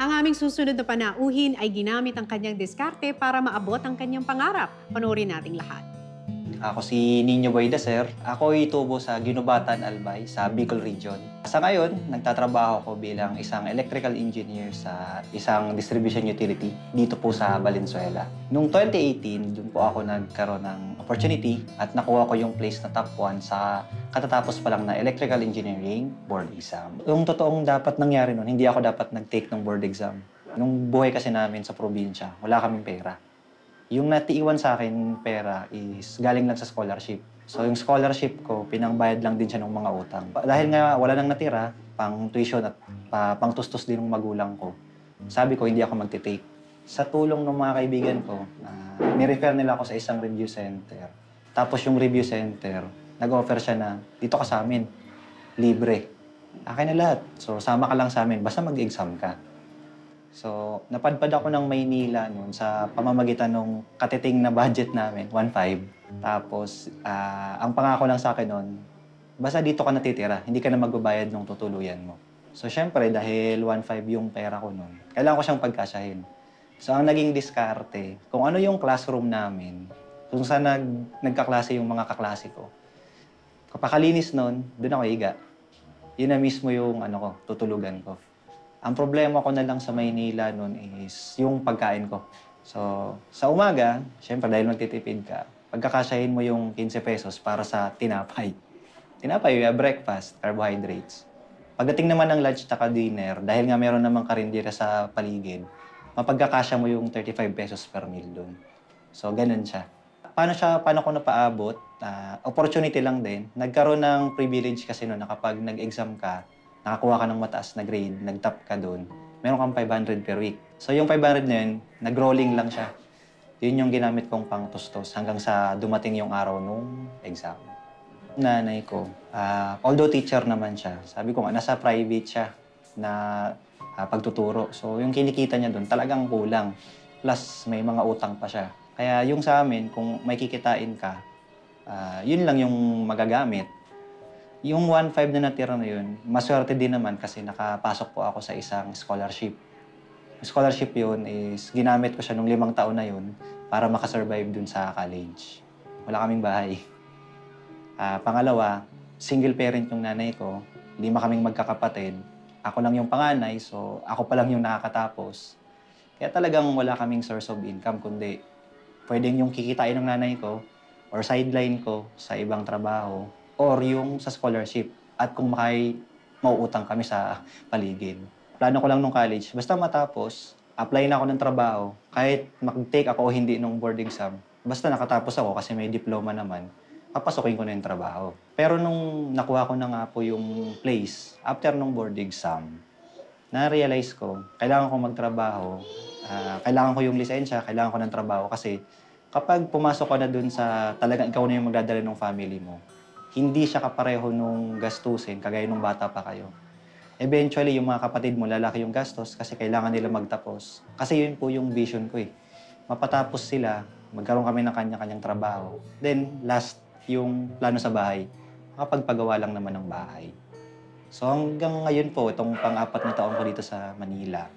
Ang aming susunod na panauhin ay ginamit ang kanyang diskarte para maabot ang kanyang pangarap. Panoorin nating lahat. Ako si Nino Boydaser. Ako ay tubo sa Ginubatan, Albay, sa Bicol Region. Sa ngayon, nagtatrabaho ko bilang isang electrical engineer sa isang distribution utility dito po sa Valenzuela. Noong 2018, doon po ako nagkaroon ng opportunity at nakuha ko yung place na top 1 sa katatapos pa lang na electrical engineering board exam. Yung totoong dapat nangyari noon, hindi ako dapat nag-take ng board exam. Nung buhay kasi namin sa probinsya, wala kaming pera. Yung natiiwan sa akin pera is galing lang sa scholarship. So yung scholarship ko, pinangbayad lang din siya ng mga utang. Dahil nga wala nang natira, pang tuition at pang tustos din ng magulang ko, sabi ko hindi ako magte-take. Sa tulong ng mga kaibigan ko, ni-refer nila ako sa isang review center. Tapos yung review center, nag-offer siya na, dito ka sa amin, libre. Akin na lahat. So sama ka lang sa amin, basta mag-exam ka. So, napadpad ako ng Maynila noon sa pamamagitan ng katiting na budget namin, 1.5. Tapos, ang pangako lang sa akin noon, basta dito ka natitira, hindi ka na magbabayad ng tutuluyan mo. So, syempre, dahil 1.5 yung pera ko noon, kailangan ko siyang pagkasyahin. So, ang naging diskarte, kung ano yung classroom namin, kung saan nagkaklase yung mga kaklase ko, kapakalinis noon, doon ako higa. Yun na mismo yung tutulugan ko. Ang problema ko na lang sa Maynila noon is yung pagkain ko. So, sa umaga, syempre dahil magtitipid ka, pagkakasyahin mo yung 15 pesos para sa tinapay. Tinapay, breakfast, carbohydrates. Pagdating naman ng lunch at dinner, dahil nga meron namang karindira sa paligid, mapagkakasya mo yung 35 pesos per meal doon. So, ganun siya. Paano ko napaabot? Opportunity lang din. Nagkaroon ng privilege kasi noon na kapag nag-exam ka, nakakuha ka ng mataas na grade, nag-top ka doon, meron kang 500 per week. So yung 500 na yun, nag-rolling lang siya. Yun yung ginamit kong pang-tustos hanggang sa dumating yung araw nung exam. Nanay ko, although teacher naman siya, sabi ko nga, nasa private siya na pagtuturo. So yung kinikita niya doon, talagang kulang. Plus may mga utang pa siya. Kaya yung sa amin, kung may kikitain ka, yun lang yung magagamit. Yung 1.5 na natira na yun, maswerte din naman kasi nakapasok po ako sa isang scholarship. Yung scholarship yun is ginamit ko siya nung 5 taon na yun para makasurvive dun sa college. Wala kaming bahay. Pangalawa, single parent yung nanay ko. 5 kaming magkakapatid. Ako lang yung panganay, so ako pa lang yung nakakatapos. Kaya talagang wala kaming source of income, kundi pwedeng yung kikitain ng nanay ko or sideline ko sa ibang trabaho or yung sa scholarship at kung mauutang kami sa paligid. Plano ko lang nung college, basta matapos, apply na ako ng trabaho, kahit mag-take ako o hindi nung board exam, basta nakatapos ako kasi may diploma naman, papasukin ko na yung trabaho. Pero nung nakuha ko na nga po yung place, after nung board exam, na-realize ko, kailangan ko magtrabaho, kailangan ko yung lisensya, kailangan ko ng trabaho kasi kapag pumasok ka na dun sa talagang ikaw na yung magdadala ng family mo, hindi siya kapareho nung gastusin, kagaya nung bata pa kayo. Eventually, yung mga kapatid mo, lalaki yung gastos kasi kailangan nila magtapos. Kasi yun po yung vision ko eh. Mapatapos sila, magkaroon kami ng kanya-kanyang trabaho. Then, last, yung plano sa bahay, makapagpagawa lang naman ng bahay. So hanggang ngayon po, itong pang-4 na taon ko dito sa Manila,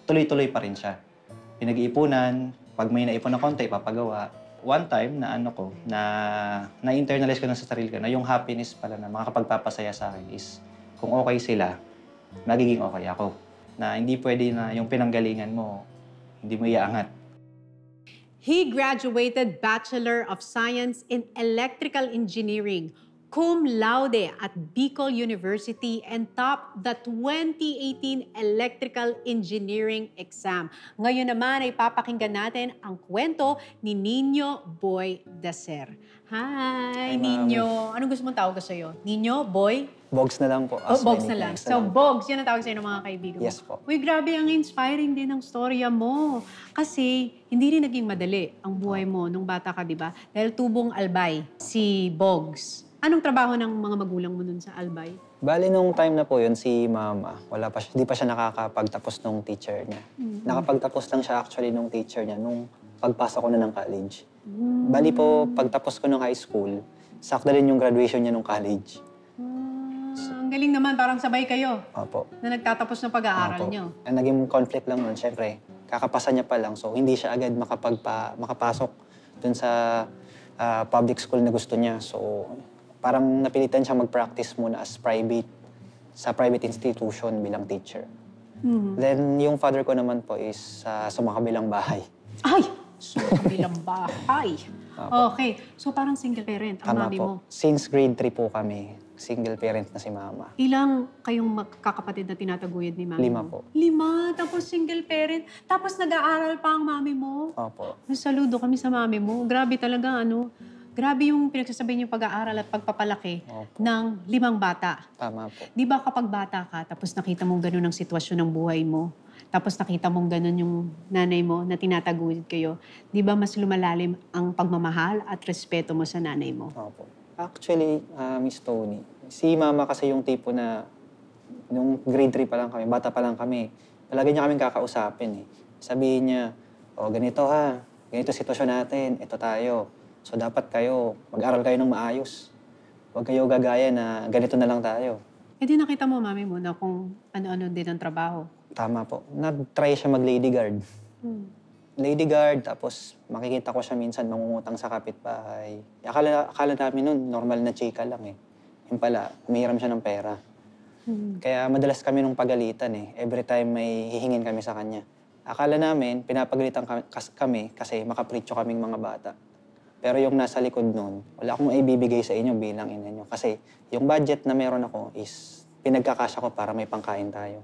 tuloy-tuloy pa rin siya. Pinag-iipunan, pag may naipon na konti, papagawa. One time na-internalize ko na sa sarili ko na yung happiness pala na makakapagpapasaya sa akin is kung okay sila, magiging okay ako. Na hindi pwede na yung pinanggalingan mo, hindi mo iaangat. He graduated Bachelor of Science in Electrical Engineering, cum laude at Bicol University and topped the 2018 Electrical Engineering exam. Ngayon naman ay papakinggan natin ang kwento ni Nino Boydaser. Hi, Hi, ma'am. Nino. Anong gusto mong tawag ko sa'yo? Nino, Boy? Bogs na lang po. Oh, Bogs na lang. So, Bogs, yun ang tawag sa'yo ng mga kaibigan mo. Yes po. Uy, grabe, ang inspiring din ang storya mo. Kasi, hindi rin naging madali ang buhay mo nung bata ka, di ba? Dahil tubong albay, si Bogs. Anong trabaho ng mga magulang mo nun sa albay? Bali, nung time na po yun, si mama, hindi pa siya nakakapagtapos nung teacher niya. Nakapagtapos lang siya actually nung teacher niya nung pagpasok ko na ng college. Bali po, pagtapos ko ng high school, sakto din yung graduation niya nung college. Ang Ang galing naman, parang sabay kayo Opo. na nagtatapos ng pag-aaral Opo. nyo. Ang naging conflict lang nun, syempre, kakapasa niya pa lang. So, hindi siya agad makapasok dun sa public school na gusto niya. So, parang napilitan siya mag-practice muna as sa private institution bilang teacher. Then, yung father ko naman po is sa sumakabilang bahay. Ay! So, kabilang bahay. Okay. So, parang single parent ang Tama mami po. mo. Since grade 3 po kami, single parent na si mama. Ilang kayong magkakapatid na tinataguyod ni mami 5 mo? po. 5, tapos single parent, tapos nag-aaral pa ang mami mo. Opo. Saludo kami sa mami mo. Grabe talaga, ano? Grabe yung pinagsasabi niyong pag-aaral at pagpapalaki Opo. ng 5 bata. Tama po. Di ba kapag bata ka, tapos nakita mong ganun ang sitwasyon ng buhay mo, tapos nakita mong ganun yung nanay mo na tinataguyod kayo, di ba mas lumalalim ang pagmamahal at respeto mo sa nanay mo? Opo. Actually, Miss Tony, si mama kasi yung tipo na nung grade 3 pa lang kami, bata pa lang kami, palagi niya kaming kakausapin eh. Sabihin niya, ganito ha, ganito sitwasyon natin, ito tayo. So dapat kayo, mag-aral kayo ng maayos. Huwag kayo gagaya na ganito na lang tayo. E di nakita mo, mami mo, na kung ano-ano din ang trabaho. Tama po. Nag-try siya mag-lady guard. Lady guard, tapos makikita ko siya minsan mangungutang sa kapitbahay. Akala namin nun, normal na chika lang eh. Yung pala, umihiram siya ng pera. Kaya madalas kami nung pagalitan eh. Every time may hihingin kami sa kanya. Akala namin, pinapagalitan kami kasi makapritsyo kaming mga bata. Pero yung nasa likod nun, wala akong maibibigay sa inyo bilang ina nyo. Kasi yung budget na meron ako is pinagkakasya ko para may pangkain tayo.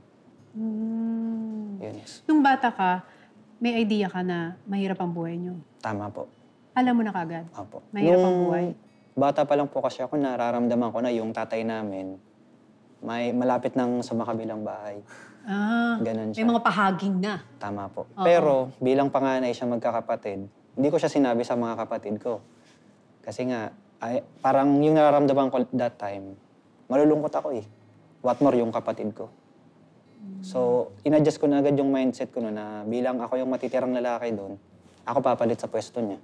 Yun. Nung bata ka, may idea ka na mahirap ang buhay nyo. Tama po. Alam mo na kagad. Opo. Mahirap ang buhay. Bata pa lang po kasi ako, nararamdaman ko na yung tatay namin may malapit ng sa makabilang bahay. Ganun siya. May mga pahaging na. Tama po. Oo. Pero bilang panganay siya magkakapatid, hindi ko siya sinabi sa mga kapatid ko. Kasi nga, parang yung nararamdaman ko that time, malulungkot ako eh. What more yung kapatid ko. So, inadjust ko na agad yung mindset ko na bilang ako yung matitirang lalaki doon, ako papalit sa pwesto niya.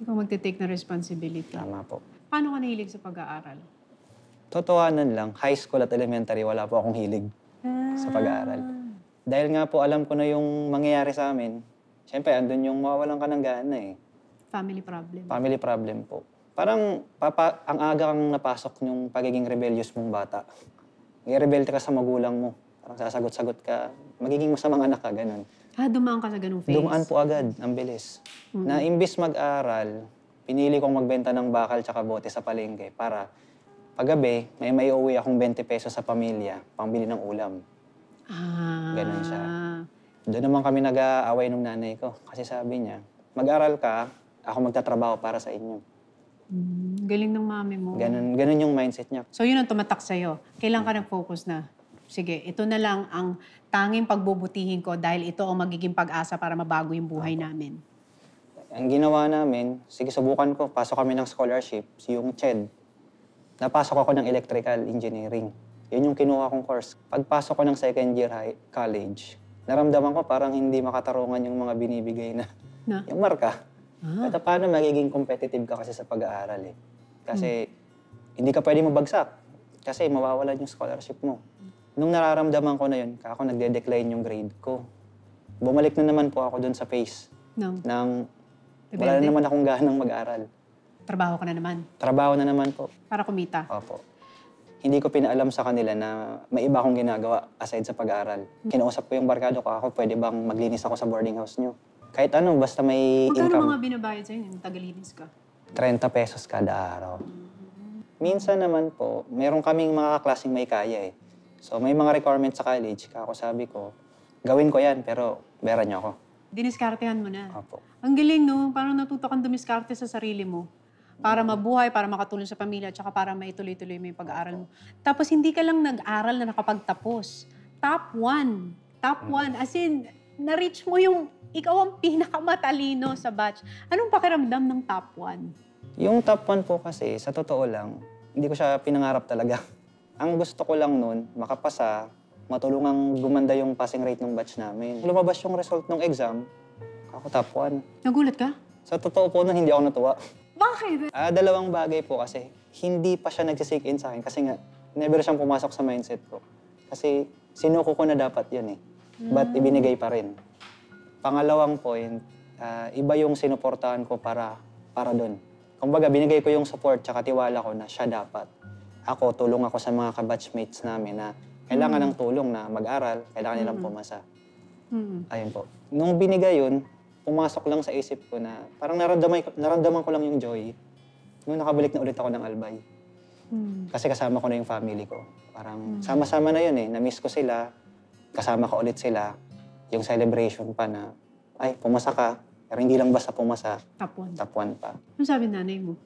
Ikaw magte-take na responsibility. Tama po. Paano ka nahilig sa pag-aaral? Totohanan lang, high school at elementary, wala po akong hilig sa pag-aaral. Dahil nga po alam ko na yung mangyayari sa amin, siyempre andun yung mawawalan ka ng gana eh. Family problem. Family problem po. Parang ang aga kang napasok yung pagiging rebellious mong bata. I-rebelde ka sa magulang mo. Parang sasagot-sagot ka. Magiging masamang anak ka, ganun. Dumaan ka sa ganung phase? Dumaan po agad, ang bilis. Na imbis mag-aral, pinili kong magbenta ng bakal tsaka bote sa palengke para paggabi, may maiuwi akong 20 pesos sa pamilya, pambili ng ulam. Ganun siya. Doon naman kami nag-aaway ng nanay ko. Kasi sabi niya, mag-aral ka, ako magtatrabaho para sa inyo. Galing ng mami mo. Ganun yung mindset niya. So yun ang tumatak sa'yo. Kailan ka nag-focus na? Sige, ito na lang ang tanging pagbubutihin ko dahil ito ang magiging pag-asa para mabago yung buhay namin. Ang ginawa namin, sige subukan ko, pasok kami ng scholarship, yung CHED. Napasok ako ng electrical engineering. Yun yung kinuha kong course. Pagpasok ko ng second year college, naramdaman ko parang hindi makatarungan yung mga binibigay na yung marka. At paano magiging competitive ka kasi sa pag-aaral eh. Kasi hindi ka pwede mabagsak. Kasi mawawalan yung scholarship mo. Nung nararamdaman ko na yun, ako nagde-decline yung grade ko. Bumalik na naman po ako dun sa phase ng wala na naman akong ganang mag-aral. Trabaho ka na naman? Trabaho na naman po. Para kumita? Opo. Hindi ko pinaalam sa kanila na may iba akong ginagawa aside sa pag-aaral. Kinausap ko yung barkado ko, ako pwede bang maglinis ako sa boarding house nyo? Kahit ano, basta may Magkano income. mga binabayad sa'yo yung tagalinis ka? 30 pesos kada araw. Minsan naman po, meron kaming mga kaklaseng may kaya eh. So may mga requirements sa college, kako sabi ko, gawin ko yan, pero bera niyo ako. Diniskartehan mo na. Opo. Ang galing, no? Parang natuto kang dumiskarte sa sarili mo. Para mabuhay, para makatulong sa pamilya, at saka para maituloy-tuloy mo yung pag-aaral mo. Tapos hindi ka lang nag-aral na nakapagtapos. Top 1. Top 1. As in, na-reach mo yung ikaw ang pinakamatalino sa batch. Anong pakiramdam ng top 1? Yung top 1 po kasi, sa totoo lang, hindi ko siya pinangarap talaga. Ang gusto ko lang nun, makapasa, matulungang gumanda yung passing rate ng batch namin. Lumabas yung result ng exam, ako top 1. Nagulat ka? Sa totoo po nun, hindi ako natuwa. Bakit? Dalawang bagay po kasi, hindi pa siya nagsisink in sa akin kasi nga, never siyang pumasok sa mindset ko. Kasi sinuko ko na dapat yun eh. But ibinigay pa rin. Pangalawang point, iba yung sinuportahan ko para doon. Kumbaga, binigay ko yung support tsaka tiwala ko na siya dapat. Ako, tulong ako sa mga kabatchmates namin na kailangan ng tulong na mag-aral, kailangan nilang pumasa. Ayun po. Nung binigay yun, pumasok lang sa isip ko na parang naramdaman ko lang yung joy nung nakabalik na ulit ako ng Albay. Kasi kasama ko na yung family ko. Parang sama-sama na yun eh. Na-miss ko sila, kasama ko ulit sila. Yung celebration pa na, ay, pumasa ka. Pero hindi lang basta pumasa. Tapuan pa. Ano sabi nanay mo?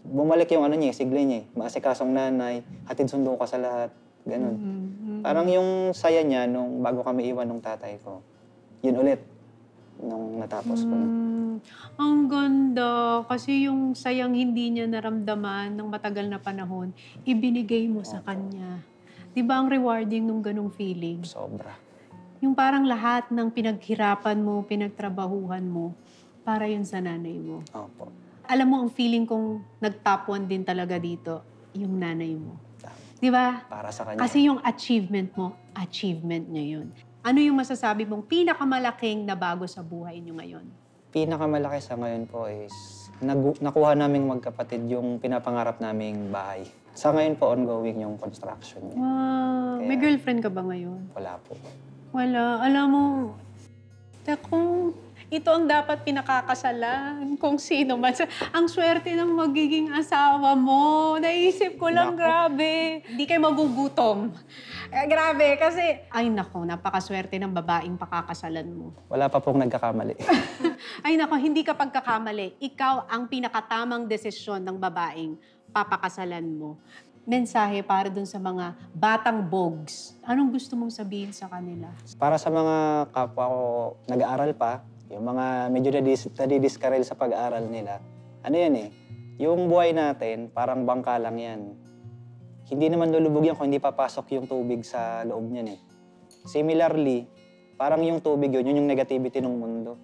Bumalik yung sigla niya eh. Maasikasong nanay, hatid sundo ka sa lahat. Ganun. Parang yung saya niya nung bago kami iwan ng tatay ko. Yun ulit. Nung natapos ko na. Ang ganda. Kasi yung sayang hindi niya naramdaman ng matagal na panahon, ibinigay mo sa kanya. Di ba ang rewarding nung ganong feeling? Sobra. Yung parang lahat ng pinaghirapan mo, pinagtrabahuhan mo, para yun sa nanay mo. Opo. Alam mo, ang feeling kong nag-top 1 din talaga dito, yung nanay mo. Di ba? Para sa kanya. Kasi yung achievement mo, achievement niya yun. Ano yung masasabi mong pinakamalaking nabago sa buhay niyo ngayon? Pinakamalaki sa ngayon po is nakuha naming magkapatid yung pinapangarap naming bahay. Sa ngayon po, ongoing yung construction niya. Wow. May girlfriend ka ba ngayon? Wala po. Wala. Alam mo, kung ito ang dapat pinakakasalan kung sino man. Ang swerte ng magiging asawa mo. Naisip ko lang, grabe. Hindi kayo magugutom. Grabe, kasi, ay nako, napakaswerte ng babaeng pakakasalan mo. Wala pa pong nagkakamali. Ay nako, hindi ka pagkakamali. Ikaw ang pinakatamang desisyon ng babaeng papakasalan mo. Mensahe para dun sa mga batang bogs. Anong gusto mong sabihin sa kanila? Para sa mga kapwa ko nag-aaral pa, yung mga medyo nadidiskarel sa pag-aaral nila, ano yan eh, yung buhay natin, parang bangka lang yan. Hindi naman lulubog yan kung hindi papasok yung tubig sa loob niyan eh. Similarly, parang yung tubig yun yung negativity ng mundo.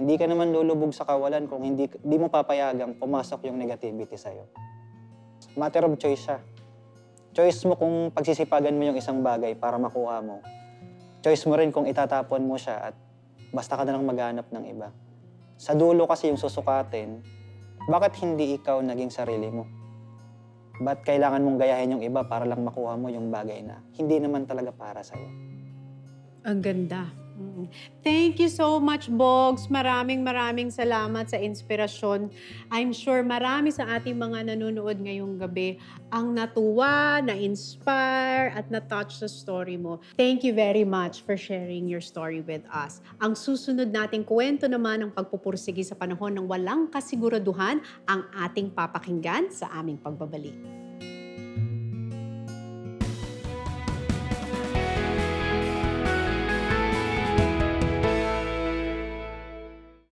Hindi ka naman lulubog sa kawalan kung hindi mo papayagang pumasok yung negativity sa'yo. Matter of choice siya. Choice mo kung pagsisipagan mo yung isang bagay para makuha mo. Choice mo rin kung itatapon mo siya at basta ka na lang maghanap ng iba. Sa dulo kasi yung susukatin, bakit hindi ikaw naging sarili mo? Ba't kailangan mong gayahin yung iba para lang makuha mo yung bagay na hindi naman talaga para sa'yo? Ang ganda. Thank you so much, Bogs. Maraming salamat sa inspirasyon. I'm sure marami sa ating mga nanonood ngayong gabi ang natuwa, na-inspire, at na-touch sa story mo. Thank you very much for sharing your story with us. Ang susunod nating kwento naman ng pagpupursigi sa panahon ng walang kasiguraduhan ang ating papakinggan sa aming pagbabalik.